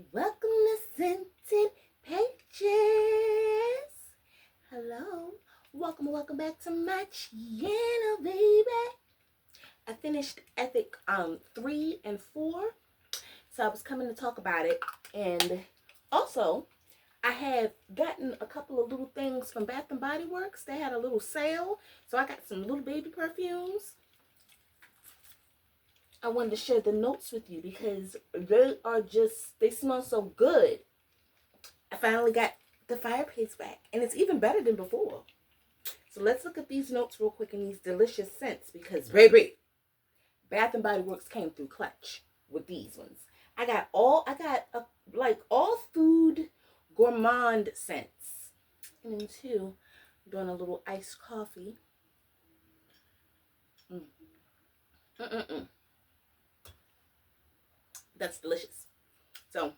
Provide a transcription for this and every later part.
Welcome to Scented Pages. Hello. Welcome back to my channel, baby. I finished Ethic 3 and 4. So I was coming to talk about it. And also, I had gotten a couple of little things from Bath and Body Works. They had a little sale. So I got some little baby perfumes. I wanted to share the notes with you because they smell so good. I finally got the fireplace back, and it's even better than before. So let's look at these notes real quick and these delicious scents because, baby, Bath and Body Works came through clutch with these ones. I got all food gourmand scents. And then too, I'm doing a little iced coffee. Mm. That's delicious. So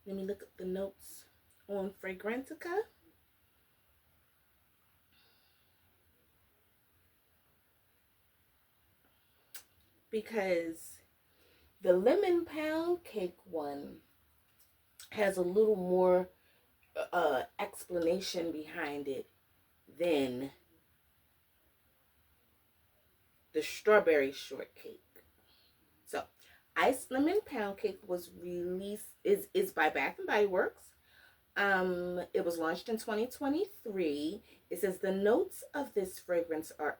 let me look at the notes on Fragrantica. Because the lemon pound cake one has a little more explanation behind it than the strawberry shortcake. So, iced lemon pound cake was released is by Bath and Body Works. It was launched in 2023. It says the notes of this fragrance are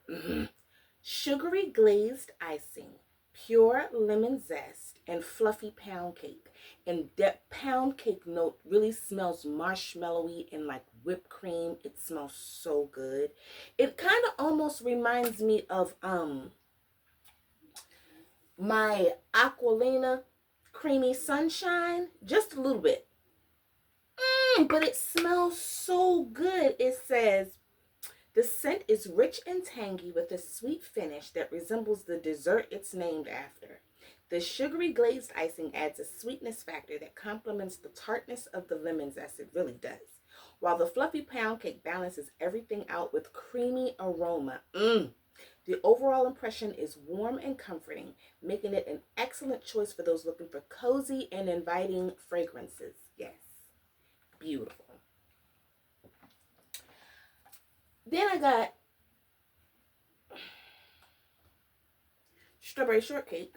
sugary glazed icing, pure lemon zest, and fluffy pound cake. And that pound cake note really smells marshmallowy and like whipped cream. It smells so good. It kind of almost reminds me of my Aquilina Creamy Sunshine, just a little bit. But it smells so good. It says the scent is rich and tangy with a sweet finish that resembles the dessert it's named after. The sugary glazed icing adds a sweetness factor that complements the tartness of the lemon zest. It really does. While the fluffy pound cake balances everything out with creamy aroma. The overall impression is warm and comforting, making it an excellent choice for those looking for cozy and inviting fragrances. Yes, beautiful. Then I got strawberry shortcake,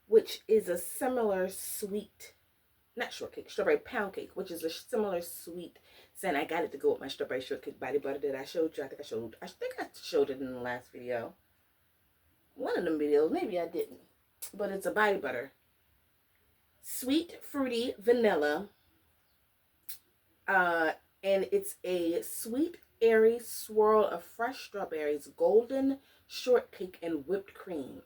which is a similar sweet, not shortcake, strawberry pound cake, which is a similar sweet scent. I got it to go with my strawberry shortcake body butter that I showed you. I think I showed it in the last video. One of them videos, maybe I didn't. But it's a body butter. Sweet, fruity, vanilla. And it's a sweet, airy swirl of fresh strawberries, golden shortcake, and whipped cream.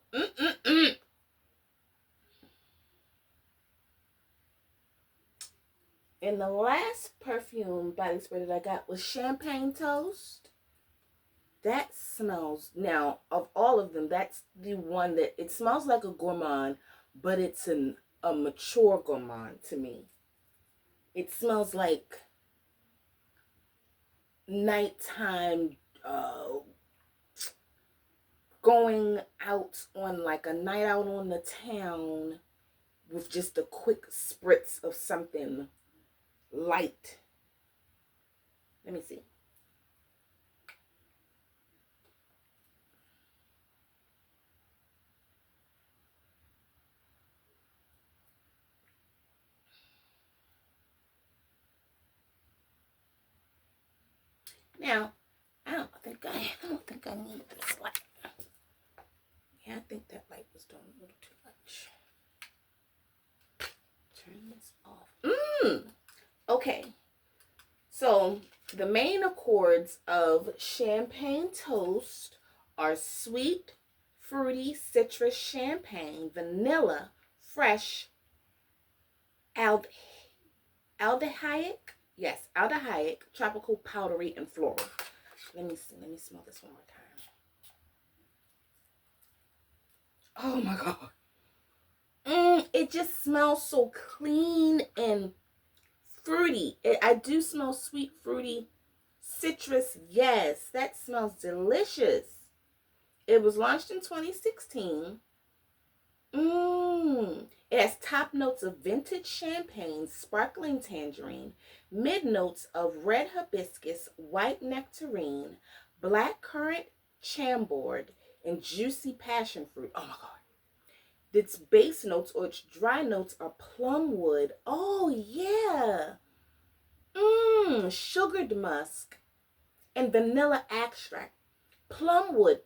And the last perfume body spray that I got was Champagne Toast. That smells, now, of all of them, that's the one that, it smells like a gourmand, but it's a mature gourmand to me. It smells like nighttime, going out on like a night out on the town with just a quick spritz of something light. Let me see. Now, I don't think I need this light. Yeah, I think that light was doing a little too much. Turn this off. Okay. So the main accords of Champagne Toast are sweet, fruity, citrus, champagne, vanilla, fresh, aldehyde, yes, aldehyde, tropical, powdery, and floral. Let me see. Let me smell this one more time. Oh my God. It just smells so clean and fruity. I do smell sweet, fruity, citrus. Yes, that smells delicious. It was launched in 2016. It has top notes of vintage champagne, sparkling tangerine, mid notes of red hibiscus, white nectarine, black currant chambord, and juicy passion fruit. Oh my God. Its base notes or its dry notes are plum wood. Oh yeah. Sugared musk and vanilla extract. Plum wood.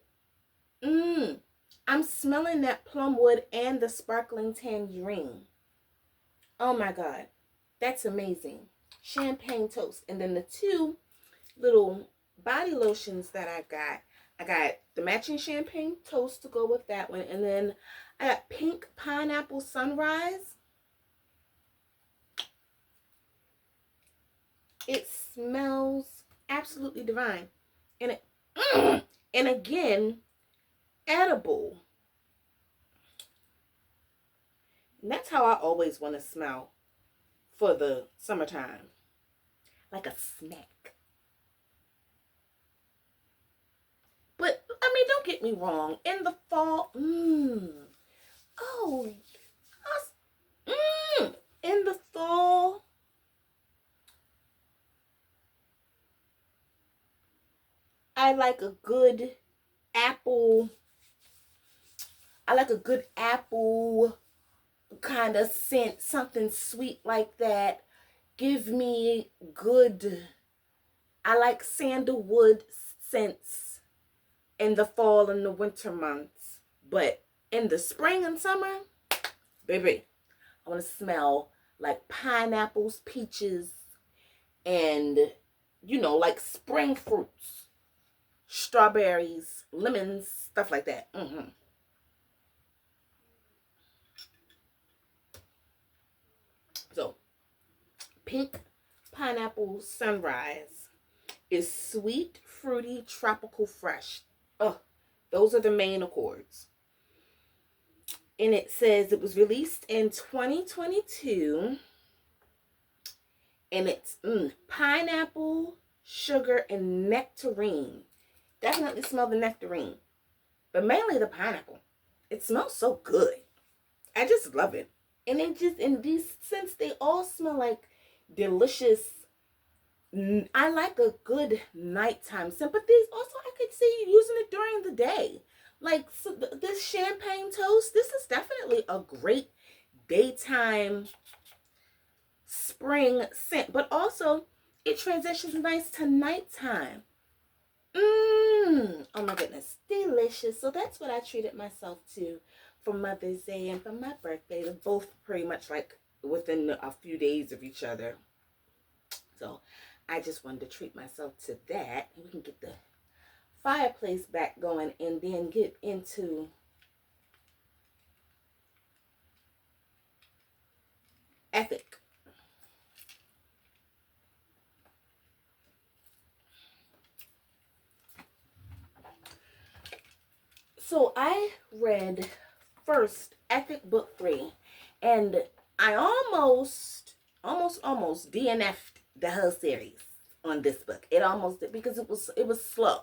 I'm smelling that plum wood and the sparkling tangerine. Oh my God. That's amazing. Champagne toast. And then the two little body lotions that I got the matching champagne toast to go with that one. And then I got pink pineapple sunrise. It smells absolutely divine. And it, and again, edible. And that's how I always want to smell for the summertime. Like a snack. But, I mean, don't get me wrong. In the fall, oh, in the fall, I like a good apple. I like a good apple kind of scent, something sweet like that. Give me good, I like sandalwood scents in the fall and the winter months. But in the spring and summer, baby, I want to smell like pineapples, peaches, and, like spring fruits, strawberries, lemons, stuff like that. So, pink pineapple sunrise is sweet, fruity, tropical, fresh. Oh, those are the main accords. And it says it was released in 2022. And it's pineapple, sugar, and nectarine. Definitely smell the nectarine. But mainly the pineapple. It smells so good. I just love it. And it just, in these scents, they all smell like delicious. I like a good nighttime scent, but these also, I could see you using it during the day. Like, so this champagne toast, this is definitely a great daytime spring scent, but also it transitions nice to nighttime. Oh my goodness, delicious. So that's what I treated myself to for Mother's Day and for my birthday. They're both pretty much like within a few days of each other. So I just wanted to treat myself to that. We can get the fireplace back going and then get into ethic. So I read first Ethic Book 3, and I almost DNF'd the whole series on this book. It almost did because it was slow.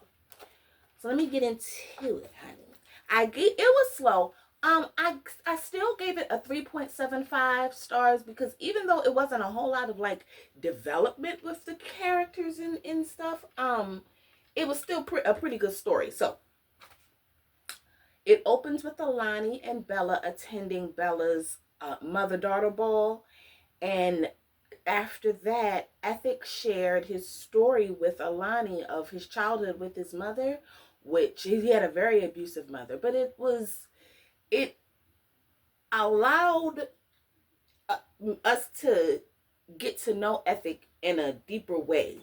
So let me get into it, honey. It was slow. I still gave it a 3.75 stars because even though it wasn't a whole lot of like development with the characters and stuff, it was still a pretty good story. So it opens with Alani and Bella attending Bella's mother-daughter ball. And after that, Ethic shared his story with Alani of his childhood with his mother, which he had a very abusive mother. But it allowed us to get to know Ethic in a deeper way.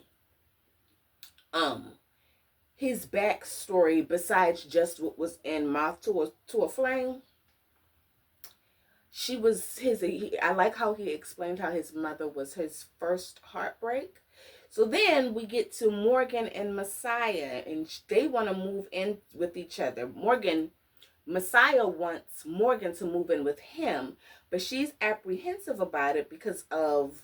His backstory, besides just what was in Moth to a Flame, I like how he explained how his mother was his first heartbreak. So then we get to Morgan and Messiah, and they want to move in with each other. Messiah wants Morgan to move in with him, but she's apprehensive about it because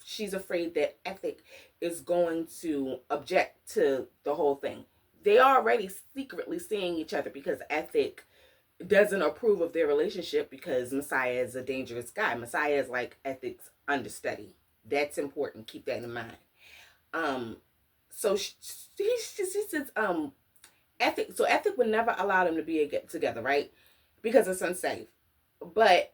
she's afraid that Ethic is going to object to the whole thing. They are already secretly seeing each other because Ethic doesn't approve of their relationship because Messiah is a dangerous guy. Messiah is like ethics understudy. That's important. Keep that in mind. Um, so she says, ethic. So ethic would never allow them to be a get together, right? Because it's unsafe. But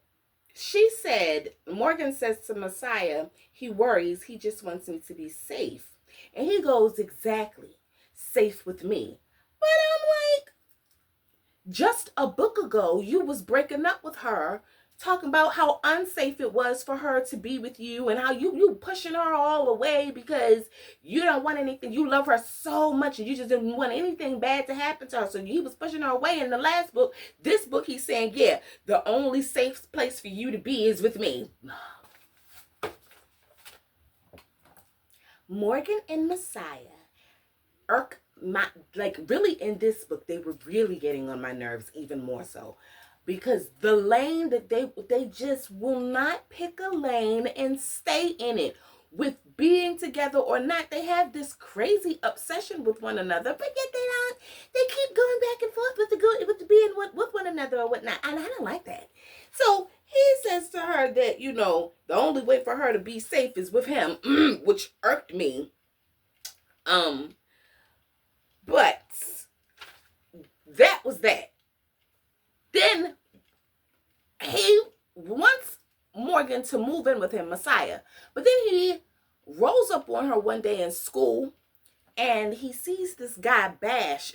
she said, Morgan says to Messiah, he worries. He just wants me to be safe, and he goes, exactly, safe with me. But I'm like, just a book ago, you was breaking up with her, talking about how unsafe it was for her to be with you and how you pushing her all away because you don't want anything. You love her so much and you just didn't want anything bad to happen to her. So he was pushing her away. In the last book, this book, he's saying, yeah, the only safe place for you to be is with me. Morgan and Messiah irk my, like, really, in this book they were really getting on my nerves even more so, because the lane that they just will not pick a lane and stay in it. With being together or not, they have this crazy obsession with one another, but yet they keep going back and forth with the being with one another or whatnot, and I don't like that. So he says to her that, you know, the only way for her to be safe is with him, which irked me. But that was that. Then he wants Morgan to move in with him, Messiah. But then he rolls up on her one day in school and he sees this guy Bash.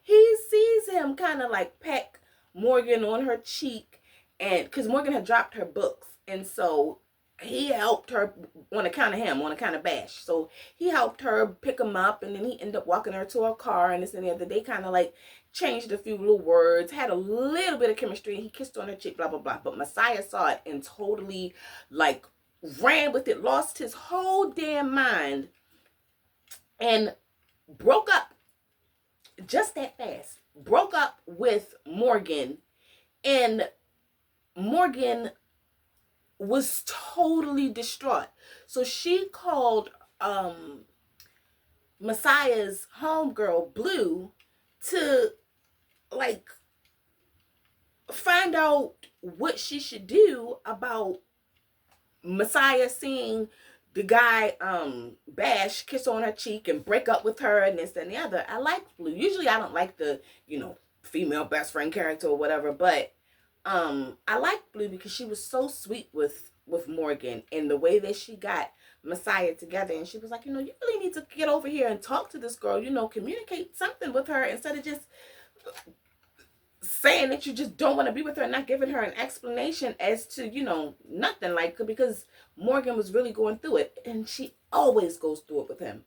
He sees him kind of like peck Morgan on her cheek, and because Morgan had dropped her books, and so he helped her on account of him, on account of Bash. So he helped her pick him up, and then he ended up walking her to her car, and this and the other. They kind of like changed a few little words, had a little bit of chemistry, and he kissed on her cheek, blah, blah, blah. But Messiah saw it and totally like ran with it, lost his whole damn mind, and broke up just that fast. Broke up with Morgan, and Morgan was totally distraught. So she called Messiah's homegirl Blue to like find out what she should do about Messiah seeing the guy Bash kiss on her cheek and break up with her and this and the other. I like Blue. Usually I don't like the, you know, female best friend character or whatever, but I like Blue because she was so sweet with Morgan, and the way that she got Messiah together, and she was like, you know, you really need to get over here and talk to this girl, you know, communicate something with her instead of just saying that you just don't want to be with her and not giving her an explanation as to, you know, nothing, like, because Morgan was really going through it, and she always goes through it with him.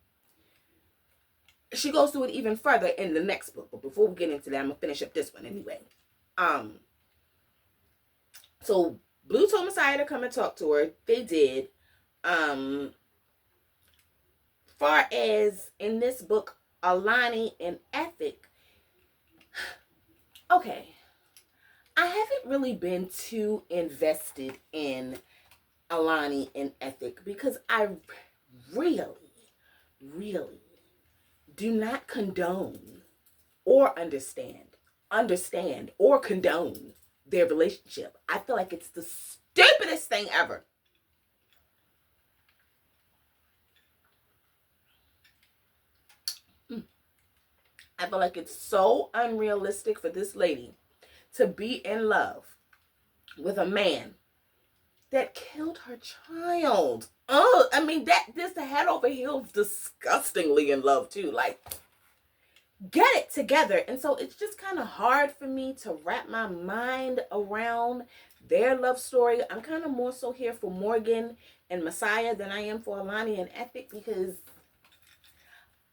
She goes through it even further in the next book, but before we get into that, I'm gonna finish up this one anyway. So Blue told Messiah to come and talk to her. They did. Far as in this book, Alani and Ethic, okay, I haven't really been too invested in Alani and Ethic because I really do not condone or understand or condone their relationship. I feel like it's the stupidest thing ever. I feel like it's so unrealistic for this lady to be in love with a man that killed her child. Oh, I mean, this head over heels disgustingly in love too. Like, get it together. And so it's just kind of hard for me to wrap my mind around their love story. I'm kind of more so here for Morgan and Messiah than I am for Alani and Ethic, because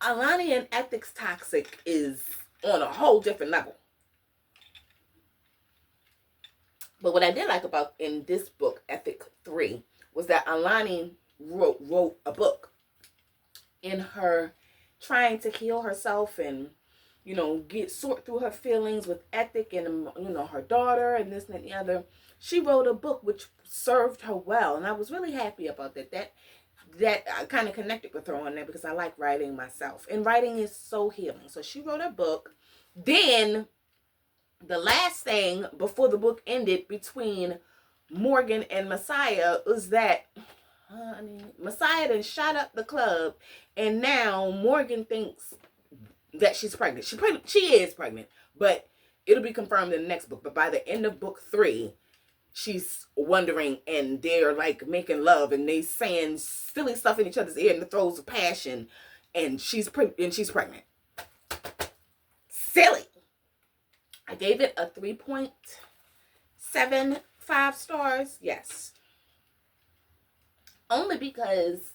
Alani and Ethic's toxic is on a whole different level. But what I did like about in this book, Ethic 3, was that Alani wrote a book in her trying to heal herself and, you know, sort through her feelings with Ethic and, you know, her daughter and this and the other. She wrote a book which served her well, and I was really happy about that. That I kind of connected with her on that because I like writing myself, and writing is so healing. So she wrote a book. Then the last thing before the book ended between Morgan and Messiah was that Messiah then shot up the club, and now Morgan thinks that she's pregnant. She is pregnant, but it'll be confirmed in the next book. But by the end of book 3, she's wondering, and they're like making love, and they saying silly stuff in each other's ear in the throes of passion, and she's pregnant. Silly. I gave it a 3.75 stars. Yes. Only because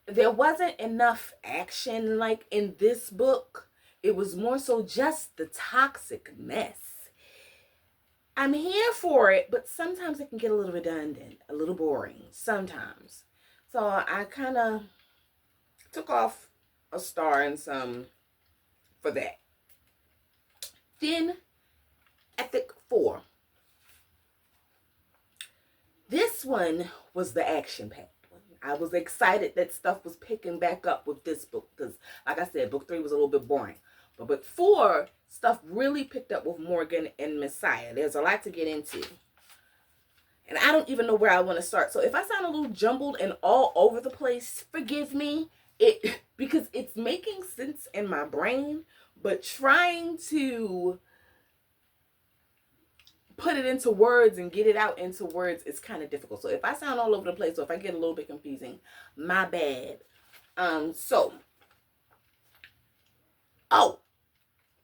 there wasn't enough action like in this book. It was more so just the toxic mess. I'm here for it, but sometimes it can get a little redundant, a little boring sometimes. So I kind of took off a star and some for that. Then, Ethic 4. This one was the action-packed one. I was excited that stuff was picking back up with this book because, like I said, book 3 was a little bit boring. But book 4, stuff really picked up with Morgan and Messiah. There's a lot to get into. And I don't even know where I want to start. So if I sound a little jumbled and all over the place, forgive me. Because it's making sense in my brain, but trying to put it into words and get it out into words is kind of difficult. So if I sound all over the place or if I get a little bit confusing, my bad.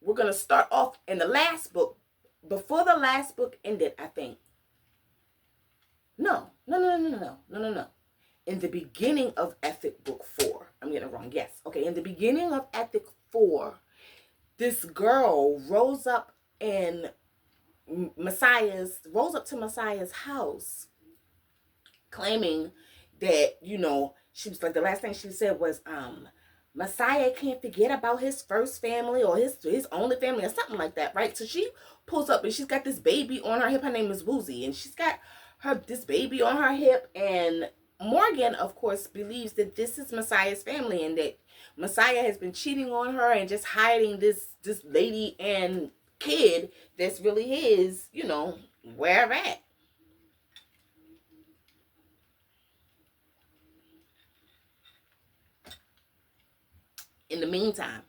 We're going to start off in the last book. Before the last book ended, I think. No. In the beginning of Ethic Book 4. I'm getting it wrong. Yes. Okay, in the beginning of Ethic 4, this girl rose up to Messiah's house, claiming that, she was like, the last thing she said was, Messiah can't forget about his first family or his only family or something like that, right? So she pulls up and she's got this baby on her hip. Her name is Woozy, and she's got this baby on her hip, and Morgan, of course, believes that this is Messiah's family and that Messiah has been cheating on her and just hiding this lady and kid that's really his, where at. In the meantime,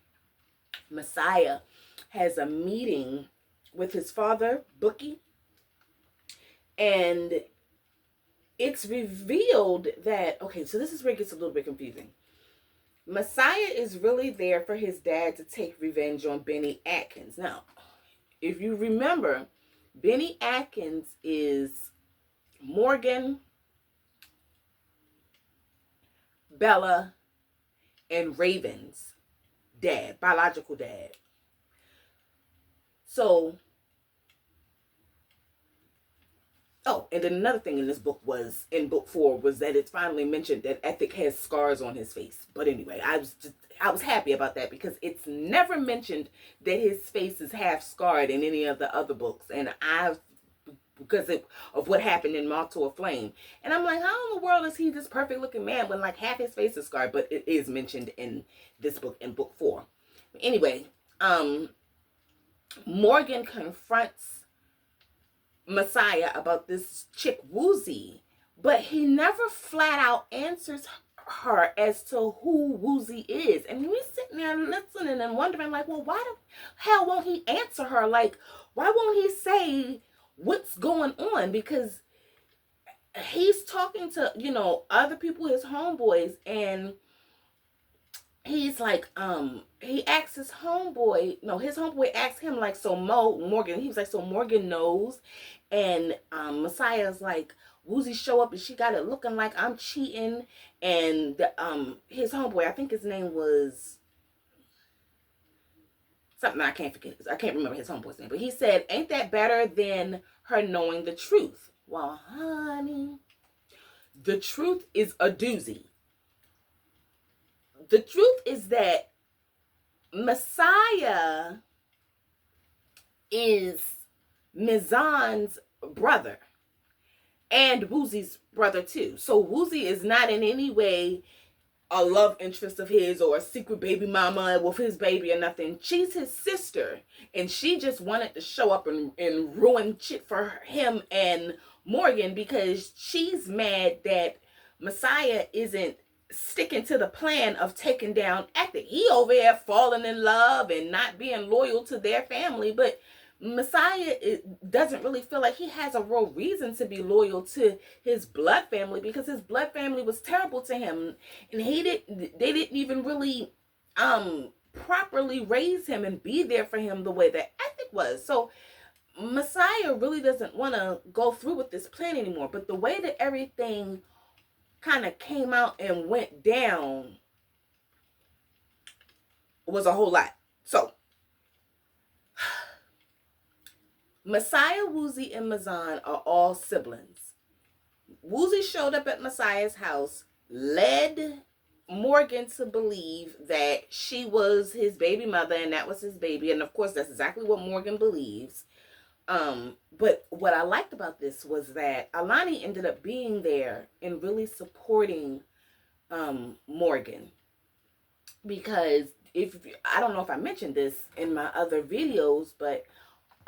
Messiah has a meeting with his father, Bookie, and it's revealed that, okay, so this is where it gets a little bit confusing. Messiah is really there for his dad to take revenge on Benny Atkins. Now, if you remember, Benny Atkins is Morgan, Bella, and Raven's dad, biological dad. So, and then another thing in this book in book 4 was that it's finally mentioned that Ethic has scars on his face. But anyway, I was happy about that because it's never mentioned that his face is half scarred in any of the other books. And because of what happened in Moth to a Flame. And I'm like, how in the world is he this perfect looking man when like half his face is scarred? But it is mentioned in this book, in book 4. Anyway, Morgan confronts Messiah about this chick Woozy, but he never flat out answers her as to who Woozy is. And we're sitting there listening and wondering, like, well, why the hell won't he answer her? Like, why won't he say what's going on? Because he's talking to, other people, his homeboys, and he's like, he asks his homeboy asks him, like, so Morgan, he was like, so Morgan knows. And Messiah's like, Woozy show up and she got it looking like I'm cheating. And his homeboy, I think his name was something I can't remember his homeboy's name, but he said, ain't that better than her knowing the truth? Well, honey, the truth is a doozy. The truth is that Messiah is Mizan's brother and Woozy's brother too. So Woozy is not in any way a love interest of his or a secret baby mama with his baby or nothing. She's his sister, and she just wanted to show up and ruin shit for him and Morgan because she's mad that Messiah isn't sticking to the plan of taking down Ethic. He over here falling in love and not being loyal to their family, but Messiah doesn't really feel like he has a real reason to be loyal to his blood family because his blood family was terrible to him, and they didn't even really properly raise him and be there for him the way that Ethic was. So Messiah really doesn't want to go through with this plan anymore. But the way that everything kind of came out and went down was a whole lot. So Messiah, Woozy, and Mazan are all siblings. Woozy showed up at Messiah's house, led Morgan to believe that she was his baby mother and that was his baby. And of course, that's exactly what Morgan believes. But what I liked about this was that Alani ended up being there and really supporting Morgan. Because I don't know if I mentioned this in my other videos, but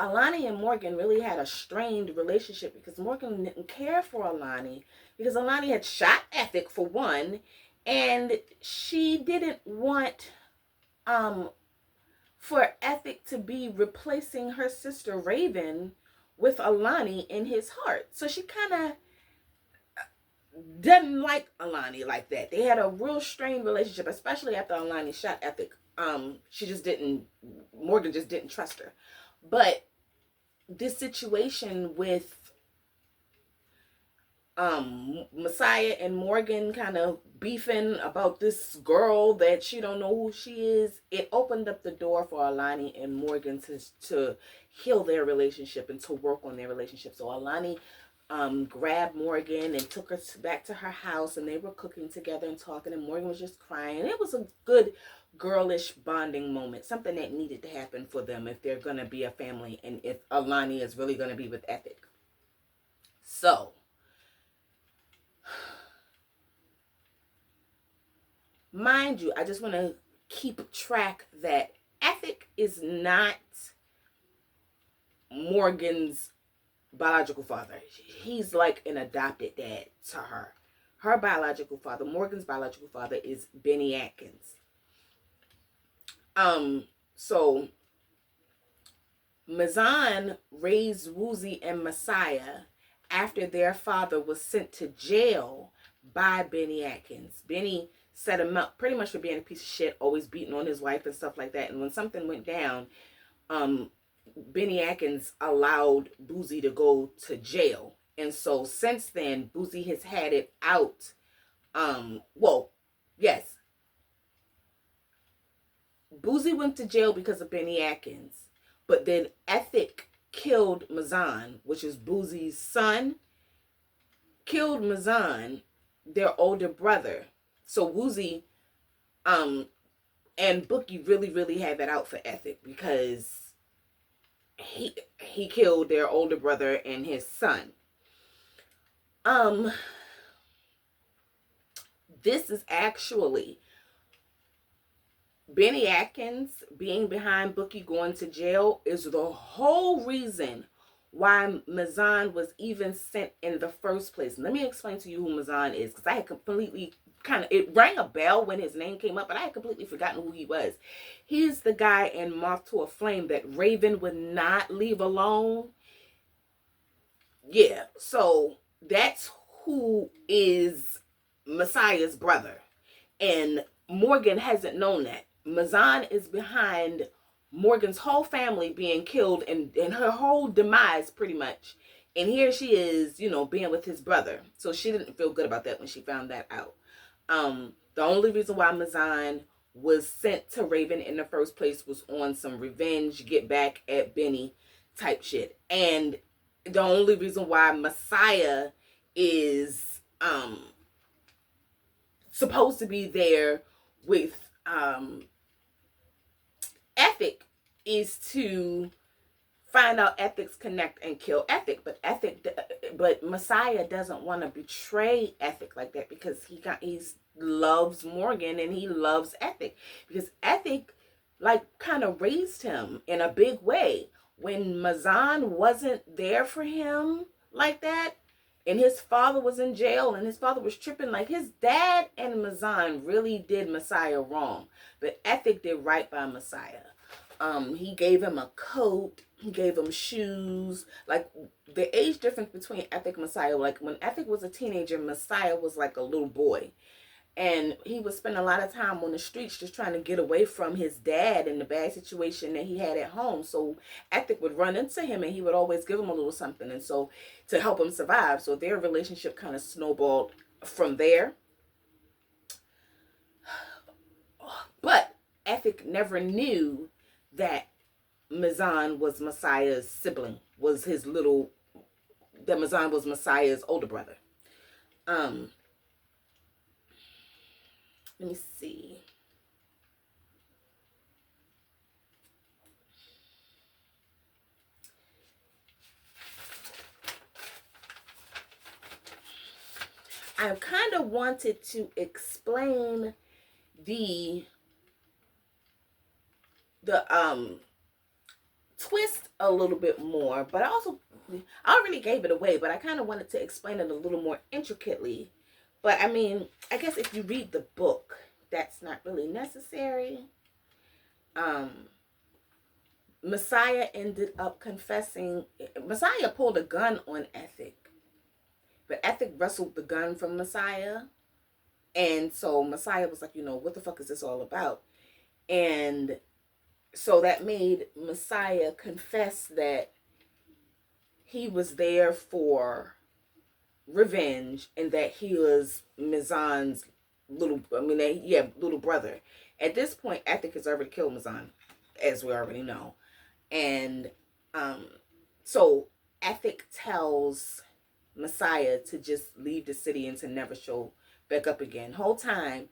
Alani and Morgan really had a strained relationship because Morgan didn't care for Alani because Alani had shot Ethic for one, and she didn't want for Ethic to be replacing her sister Raven with Alani in his heart. So she kind of didn't like Alani like that. They had a real strained relationship, especially after Alani shot Ethic. Morgan just didn't trust her. But this situation with Messiah and Morgan kind of beefing about this girl that she don't know who she is, it opened up the door for Alani and Morgan to heal their relationship and to work on their relationship. So Alani grabbed Morgan and took her back to her house, and they were cooking together and talking, and Morgan was just crying. It was a good girlish bonding moment, something that needed to happen for them if they're gonna be a family and if Alani is really gonna be with Ethic. So mind you, I just want to keep track that Ethic is not Morgan's biological father. He's like an adopted dad to her. Her biological father, Morgan's biological father, is Benny Atkins. So Mazan raised Woozy and Messiah after their father was sent to jail by Benny Atkins. Benny set him up pretty much for being a piece of shit, always beating on his wife and stuff like that. And when something went down, Benny Atkins allowed Boozy to go to jail. And so since then, Boozy has had it out. Boozy went to jail because of Benny Atkins. But then Ethic killed Mazan, which is Boozy's son. Killed Mazan, their older brother. So Woozy and Bookie really, really have it out for Ethic because he killed their older brother and his son. This is actually Benny Atkins being behind Bookie going to jail is the whole reason why Mazan was even sent in the first place. Let me explain to you who Mazan is, because I had completely it rang a bell when his name came up, but I had completely forgotten who he was. He's the guy in Moth to a Flame that Raven would not leave alone. Yeah, so that's who is Messiah's brother. And Morgan hasn't known that. Mazan is behind Morgan's whole family being killed and her whole demise pretty much. And here she is, being with his brother. So she didn't feel good about that when she found that out. The only reason why Mazan was sent to Raven in the first place was on some revenge, get back at Benny type shit. And the only reason why Messiah is supposed to be there with Ethic is to find out Ethic's connect and kill Ethic, but Messiah doesn't want to betray Ethic like that because he's loves Morgan and he loves Ethic, because Ethic like kind of raised him in a big way. When Mazan wasn't there for him like that, and his father was in jail and his father was tripping, like his dad and Mazan really did Messiah wrong, but Ethic did right by Messiah. He gave him a coat, he gave him shoes. Like the age difference between Ethic and Messiah, like when Ethic was a teenager, Messiah was like a little boy. And he would spend a lot of time on the streets just trying to get away from his dad and the bad situation that he had at home. So Ethic would run into him and he would always give him a little something, and so to help him survive. So their relationship kind of snowballed from there. But Ethic never knew that Mazan was Messiah's sibling, was his little, that Mazan was Messiah's older brother. Let me see. I kind of wanted to explain the twist a little bit more, but I already gave it away, but I kind of wanted to explain it a little more intricately. But I mean, I guess if you read the book, that's not really necessary. Messiah ended up confessing. Messiah pulled a gun on Ethic, but Ethic wrestled the gun from Messiah. And so Messiah was like, what the fuck is this all about? And so that made Messiah confess that he was there for revenge and that he was Mazan's little brother. At this point, Ethic has already killed Mazan, as we already know. And so Ethic tells Messiah to just leave the city and to never show back up again. Whole time,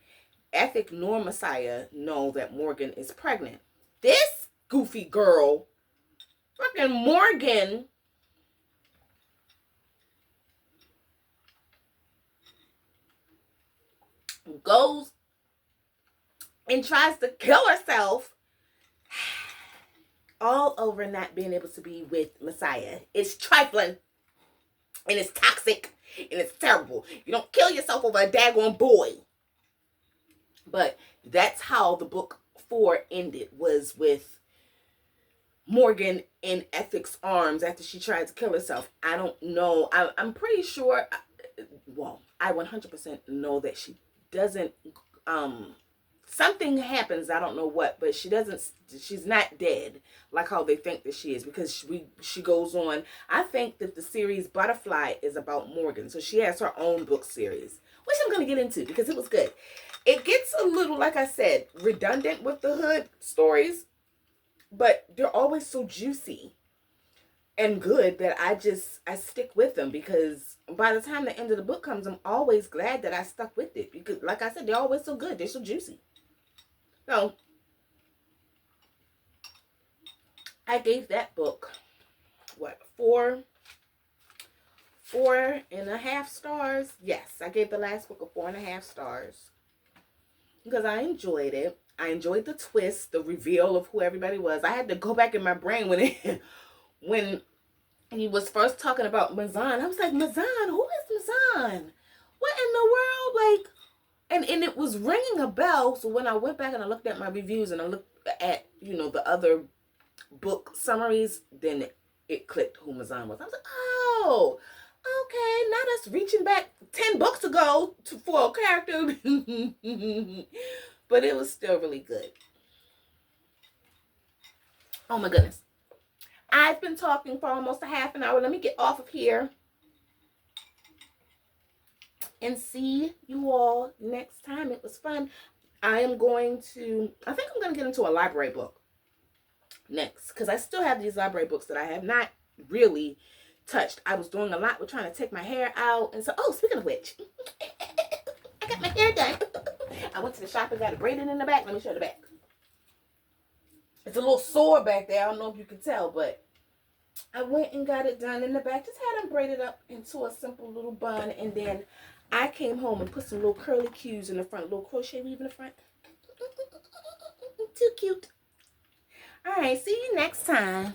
Ethic nor Messiah know that Morgan is pregnant. This goofy girl, fucking Morgan, goes and tries to kill herself, all over not being able to be with Messiah. It's trifling, and it's toxic, and it's terrible. You don't kill yourself over a daggone boy. But that's how the book 4 ended, was with Morgan in Ethic's arms after she tried to kill herself. I don't know. I'm pretty sure, I 100% know that she doesn't, something happens, I don't know what, but she's not dead like how they think that she is, because she goes on. I think that the series Butterfly is about Morgan, so she has her own book series, which I'm going to get into because it was good. It gets a little, like I said, redundant with the hood stories, but they're always so juicy and good that I stick with them, because by the time the end of the book comes, I'm always glad that I stuck with it, because like I said, they're always so good. They're so juicy. So I gave that book, 4.5 stars. Yes, I gave the last book a 4.5 stars because I enjoyed it. I enjoyed the twist, the reveal of who everybody was. I had to go back in my brain when he was first talking about Mazan. I was like, Mazan? Who is Mazan? What in the world? Like, and it was ringing a bell. So when I went back and I looked at my reviews and I looked at, the other book summaries, then it clicked who Mazan was. I was like, oh, okay, now that's reaching back 10 books ago for a character. But it was still really good. Oh my goodness. I've been talking for almost a half an hour. Let me get off of here and see you all next time. It was fun. I think I'm going to get into a library book next, because I still have these library books that I have not really touched. I was doing a lot with trying to take my hair out, and so, speaking of which, I got my hair done. I went to the shop and got it braided in the back. Let me show the back. It's a little sore back there. I don't know if you can tell, but I went and got it done in the back. Just had them braided up into a simple little bun, and then I came home and put some little curly cues in the front, little crochet weave in the front. Too cute. All right, see you next time.